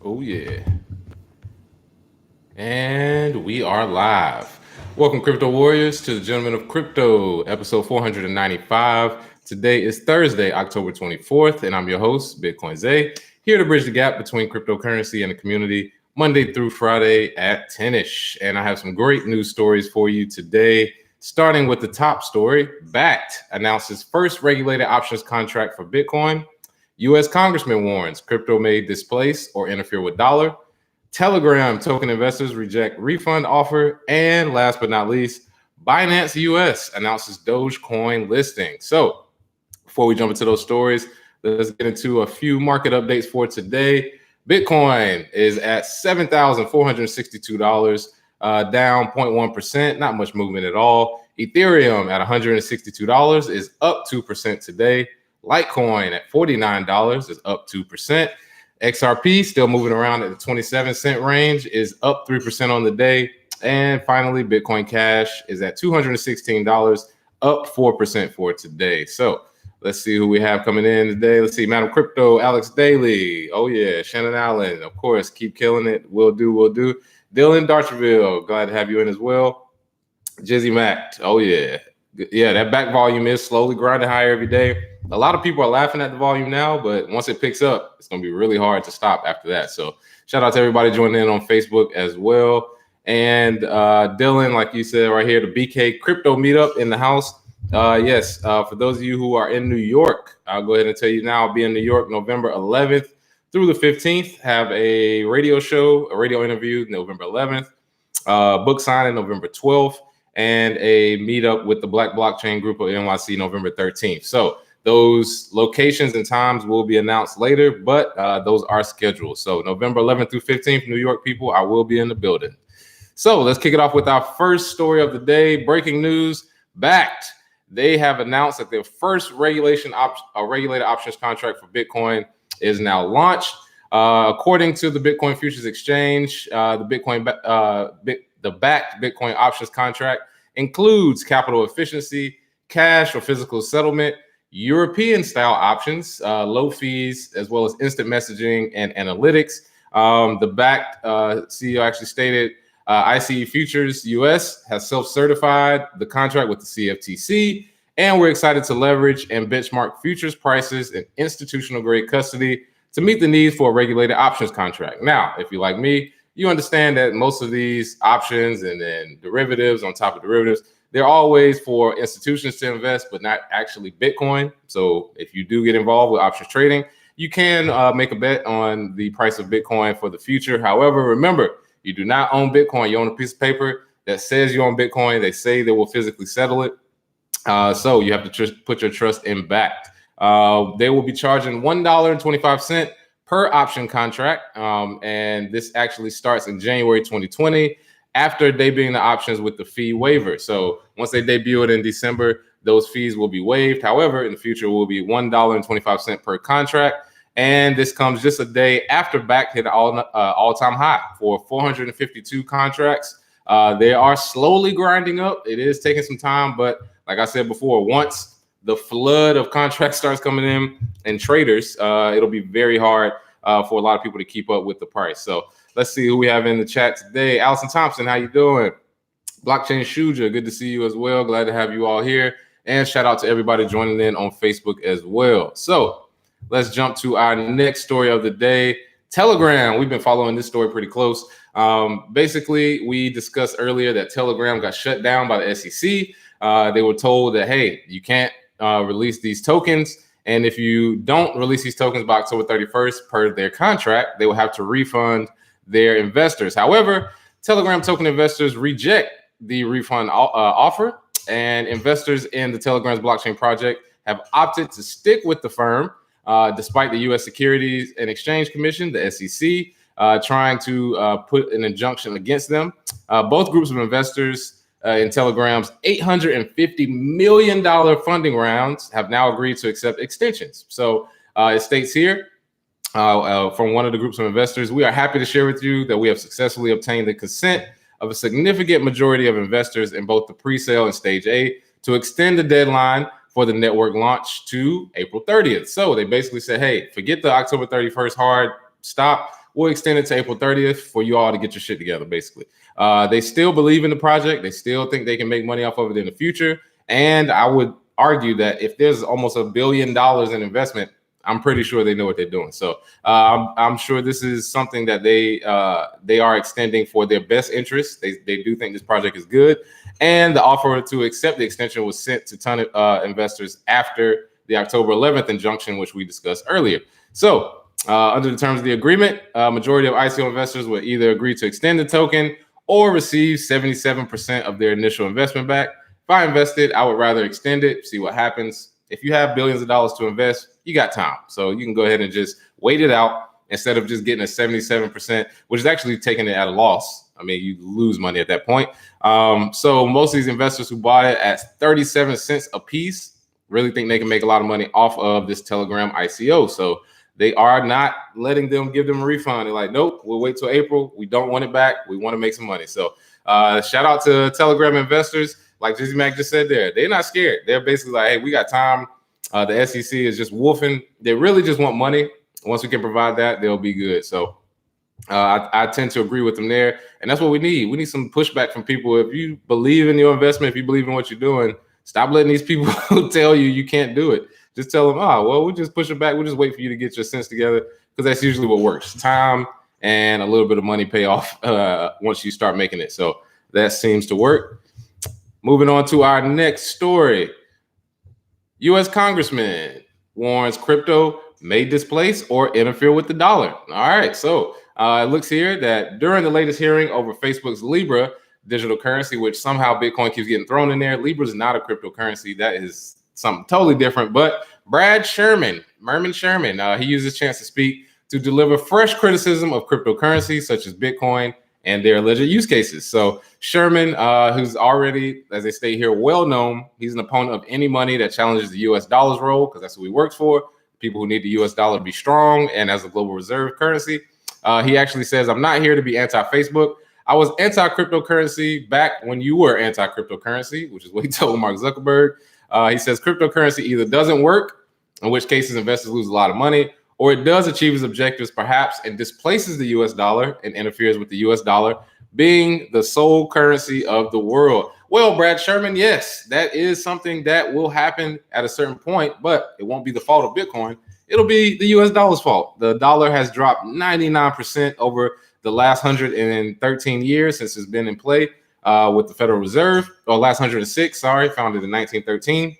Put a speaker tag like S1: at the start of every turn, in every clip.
S1: Oh, yeah. And we are live. Welcome, Crypto Warriors, to the Gentlemen of Crypto, episode 495. Today is Thursday, October 24th, and I'm your host, Bitcoin Zay, here to bridge the gap between cryptocurrency and the community, Monday through Friday at 10-ish. And I have some great news stories for you today, starting with the top story. Bakkt announces first regulated options contract for Bitcoin. U.S. Congressman warns crypto may displace or interfere with dollar. Telegram token investors reject refund offer. And last but not least, Binance US announces Dogecoin listing. So before we jump into those stories, let's get into a few market updates for today. Bitcoin is at $7,462, down 0.1%, not much movement at all. Ethereum at $162 is up 2% today. Litecoin at $49 is up 2%. XRP still moving around at the 27-cent range, is up 3% on the day. And finally, Bitcoin Cash is at $216, up 4% for today. So let's see who we have coming in today. Let's see, Madam Crypto, Alex Daly. Oh, yeah, Shannon Allen, of course, keep killing it. Will do. Dylan Darcherville, glad to have you in as well. Jizzy Mac, oh, yeah. Yeah, that back volume is slowly grinding higher every day. A lot of people are laughing at the volume now, but once it picks up, it's going to be really hard to stop after that. So shout out to everybody joining in on Facebook as well. And Dylan, like you said right here, the BK crypto meetup in the house. Yes, for those of you who are in New York, I'll go ahead and tell you now, I'll be in New York November 11th through the 15th. Have a radio show, a radio interview November 11th, book signing November 12th, and a meetup with the Black Blockchain Group of NYC November 13th. So those locations and times will be announced later, but those are scheduled. So November 11th through 15th, New York people, I will be in the building. So let's kick it off with our first story of the day. Breaking news, Bakkt. They have announced that their first regulated options contract for Bitcoin is now launched. According to the Bitcoin Futures Exchange, the Bakkt Bitcoin options contract includes capital efficiency, cash or physical settlement, European style options, low fees, as well as instant messaging and analytics. The Bakkt CEO actually stated, ICE Futures US has self-certified the contract with the CFTC, and we're excited to leverage and benchmark futures prices and institutional grade custody to meet the needs for a regulated options contract. Now, if you're like me, you understand that most of these options and then derivatives on top of derivatives, they're always for institutions to invest, but not actually Bitcoin. So if you do get involved with options trading, you can make a bet on the price of Bitcoin for the future. However, remember, you do not own Bitcoin. You own a piece of paper that says you own Bitcoin. They say they will physically settle it. So you have to put your trust in Bakkt. They will be charging $1.25 per option contract. And this actually starts in January 2020 after debuting the options with the fee waiver. So once they debut it in December, those fees will be waived. However, in the future, it will be $1.25 per contract. And this comes just a day after Bakkt hit an all-time high for 452 contracts. They are slowly grinding up. It is taking some time, but like I said before, once the flood of contracts starts coming in and traders, it'll be very hard for a lot of people to keep up with the price. So let's see who we have in the chat today. Allison Thompson, how you doing? Blockchain Shuja, good to see you as well. Glad to have you all here. And shout out to everybody joining in on Facebook as well. So let's jump to our next story of the day. Telegram, we've been following this story pretty close. Basically, we discussed earlier that Telegram got shut down by the SEC. They were told that, hey, you can't release these tokens. And if you don't release these tokens by October 31st per their contract, they will have to refund their investors. However, Telegram token investors reject the refund offer, and investors in the Telegram's blockchain project have opted to stick with the firm, despite the U.S. Securities and Exchange Commission, the SEC, trying to put an injunction against them. Both groups of investors in Telegram's $850 million funding rounds have now agreed to accept extensions. So it states here from one of the groups of investors, we are happy to share with you that we have successfully obtained the consent of a significant majority of investors in both the pre-sale and stage A to extend the deadline for the network launch to April 30th. So they basically said, hey, forget the October 31st hard stop. we'll extend it to April 30th for you all to get your shit together, basically. They still believe in the project. They still think they can make money off of it in the future. And I would argue that if there's almost $1 billion in investment, I'm pretty sure they know what they're doing. So I'm sure this is something that they are extending for their best interest. They do think this project is good. And the offer to accept the extension was sent to ton of investors after the October 11th injunction, which we discussed earlier. So under the terms of the agreement, majority of ICO investors will either agree to extend the token or receive 77% of their initial investment back. If I invested, I would rather extend it, see what happens. If you have billions of dollars to invest, you got time. So you can go ahead and just wait it out instead of just getting a 77%, which is actually taking it at a loss. I mean, you lose money at that point. So most of these investors who bought it at 37 cents a piece really think they can make a lot of money off of this Telegram ICO. So they are not letting them give them a refund. They're like, nope, we'll wait till April. We don't want it back. We want to make some money. So shout out to Telegram investors. Like Jizzy Mac just said there, they're not scared. They're basically like, hey, we got time. The SEC is just wolfing. They really just want money. Once we can provide that, they'll be good. So I tend to agree with them there. And that's what we need. We need some pushback from people. If you believe in your investment, if you believe in what you're doing, stop letting these people tell you can't do it. Just tell them, we'll just push it back. We'll just wait for you to get your sense together, because that's usually what works. Time and a little bit of money pay off once you start making it. So that seems to work. Moving on to our next story. U.S. Congressman warns crypto may displace or interfere with the dollar. All right, so it looks here that during the latest hearing over Facebook's Libra digital currency, which somehow Bitcoin keeps getting thrown in there. Libra is not a cryptocurrency. That is something totally different. But Mervin Sherman, he used his chance to speak to deliver fresh criticism of cryptocurrencies such as Bitcoin and their alleged use cases. So Sherman, who's already, as they state here, well known, he's an opponent of any money that challenges the U.S. dollar's role, because that's what he works for. People who need the U.S. dollar to be strong and as a global reserve currency. He actually says, I'm not here to be anti-Facebook. I was anti-cryptocurrency back when you were anti-cryptocurrency, which is what he told Mark Zuckerberg. He says cryptocurrency either doesn't work, in which cases investors lose a lot of money, or it does achieve its objectives perhaps and displaces the US dollar and interferes with the US dollar being the sole currency of the world. Well, Brad Sherman, yes, that is something that will happen at a certain point, but it won't be the fault of Bitcoin. It'll be the US dollar's fault. The dollar has dropped 99% over the last 113 years since it's been in play with the Federal Reserve, or last 106, founded in 1913.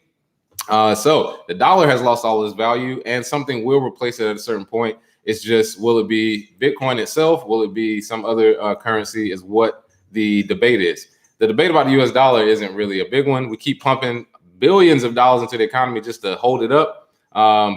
S1: So the dollar has lost all its value, and something will replace it at a certain point. It's just, will it be Bitcoin itself? Will it be some other currency is what the debate is. The debate about the US dollar isn't really a big one. We keep pumping billions of dollars into the economy just to hold it up.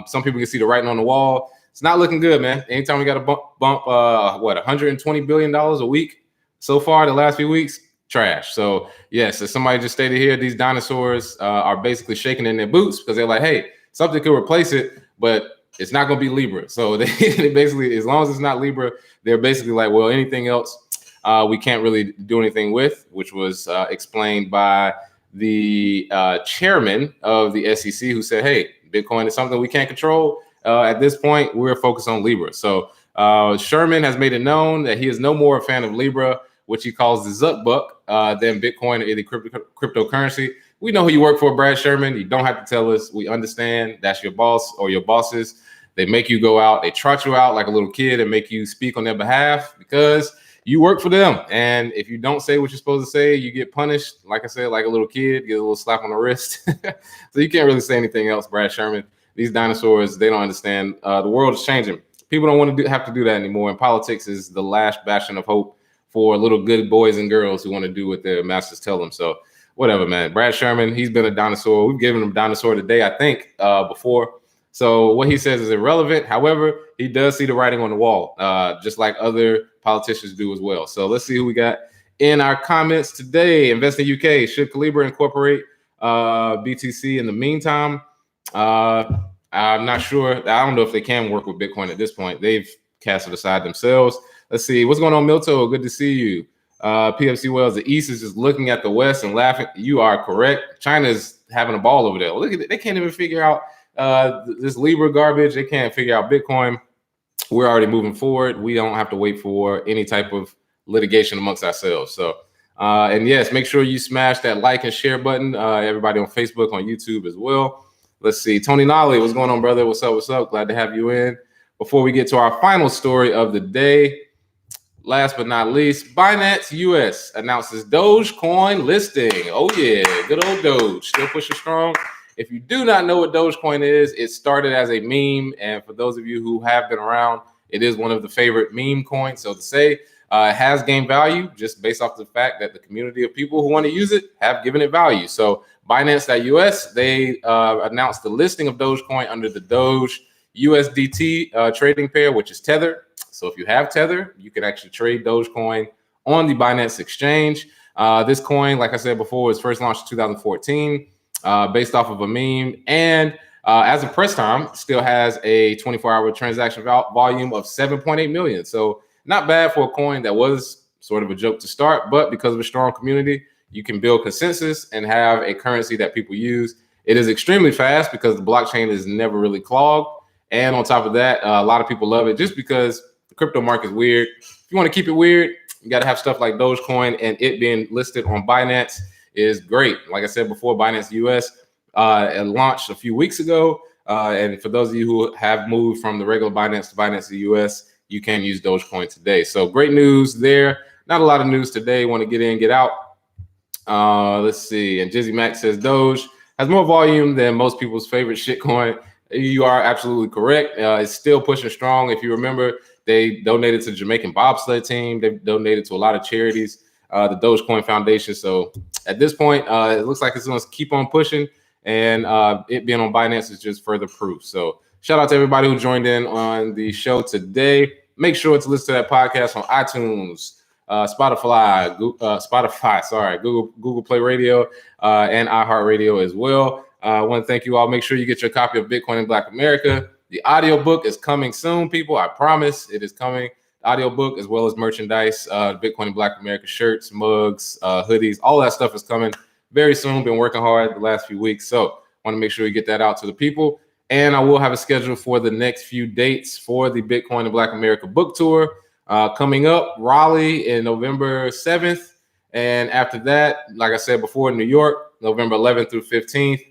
S1: Some people can see the writing on the wall. It's not looking good, man. Anytime we got to bump $120 billion a week so far the last few weeks, trash. So yes, as somebody just stated here, these dinosaurs are basically shaking in their boots because they're like, hey, something could replace it, but it's not going to be Libra. So they basically, as long as it's not Libra, they're basically like, well, anything else we can't really do anything with, which was explained by the chairman of the SEC, who said, hey, Bitcoin is something we can't control. At this point, we're focused on Libra. So Sherman has made it known that he is no more a fan of Libra, which he calls the Zuck buck, than Bitcoin or any cryptocurrency. We know who you work for, Brad Sherman. You don't have to tell us. We understand that's your boss or your bosses. They make you go out. They trot you out like a little kid and make you speak on their behalf because you work for them. And if you don't say what you're supposed to say, you get punished. Like I said, like a little kid, get a little slap on the wrist. So you can't really say anything else, Brad Sherman. These dinosaurs, they don't understand. The world is changing. People don't want to have to do that anymore. And politics is the last bastion of hope for little good boys and girls who want to do what their masters tell them. So whatever, man. Brad Sherman, he's been a dinosaur. We've given him dinosaur today, I think, before. So what he says is irrelevant. However, he does see the writing on the wall, just like other politicians do as well. So let's see who we got in our comments today. Invest in UK. Should Calibra incorporate BTC in the meantime? I'm not sure. I don't know if they can work with Bitcoin at this point. They've cast it aside themselves. Let's see. What's going on, Milto? Good to see you. PFC Wells, the East is just looking at the West and laughing. You are correct. China's having a ball over there. Look at it. They can't even figure out this Libra garbage. They can't figure out Bitcoin. we're already moving forward. We don't have to wait for any type of litigation amongst ourselves. So, and yes, make sure you smash that like and share button. Everybody on Facebook, on YouTube as well. Let's see. Tony Nolly, what's going on, brother? What's up? What's up? Glad to have you in. Before we get to our final story of the day, last but not least, Binance US announces Dogecoin listing. Oh yeah, good old Doge, still pushing strong. If you do not know what Dogecoin is, it started as a meme, and for those of you who have been around, it is one of the favorite meme coins. So to say, it has gained value just based off the fact that the community of people who want to use it have given it value. So Binance.us, they announced the listing of Dogecoin under the Doge USDT trading pair, which is Tether. So if you have Tether, you can actually trade Dogecoin on the Binance exchange. This coin, like I said before, was first launched in 2014, based off of a meme. And as of press time, still has a 24-hour transaction volume of 7.8 million. So not bad for a coin that was sort of a joke to start, but because of a strong community, you can build consensus and have a currency that people use. It is extremely fast because the blockchain is never really clogged. And on top of that, a lot of people love it just because the crypto market is weird. If you want to keep it weird, you got to have stuff like Dogecoin, and it being listed on Binance is great. Like I said before, Binance US launched a few weeks ago. And for those of you who have moved from the regular Binance to Binance US, you can use Dogecoin today. So great news there. Not a lot of news today. Want to get in, get out. Let's see. And Jizzy Mac says Doge has more volume than most people's favorite shitcoin. You are absolutely correct. It's still pushing strong. If you remember, they donated to the Jamaican bobsled team. They've donated to a lot of charities, the Dogecoin Foundation. So at this point, it looks like it's going to keep on pushing. And it being on Binance is just further proof. So shout out to everybody who joined in on the show today. Make sure to listen to that podcast on iTunes, Spotify, Google Play Radio, and iHeartRadio as well. I want to thank you all. Make sure you get your copy of Bitcoin in Black America. The audiobook is coming soon, people. I promise it is coming. The audiobook as well as merchandise, Bitcoin in Black America shirts, mugs, hoodies, all that stuff is coming very soon. Been working hard the last few weeks. So want to make sure you get that out to the people. And I will have a schedule for the next few dates for the Bitcoin in Black America book tour coming up. Raleigh in November 7th. And after that, like I said before, New York, November 11th through 15th.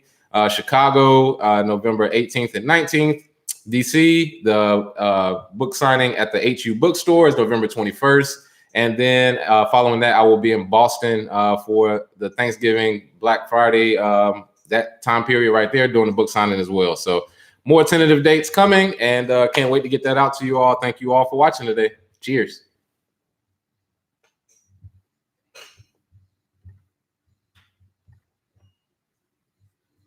S1: Chicago, November 18th and 19th. DC, the book signing at the HU bookstore is November 21st. And then following that, I will be in Boston for the Thanksgiving, Black Friday, that time period right there, doing the book signing as well. So more tentative dates coming, and can't wait to get that out to you all. Thank you all for watching today. Cheers.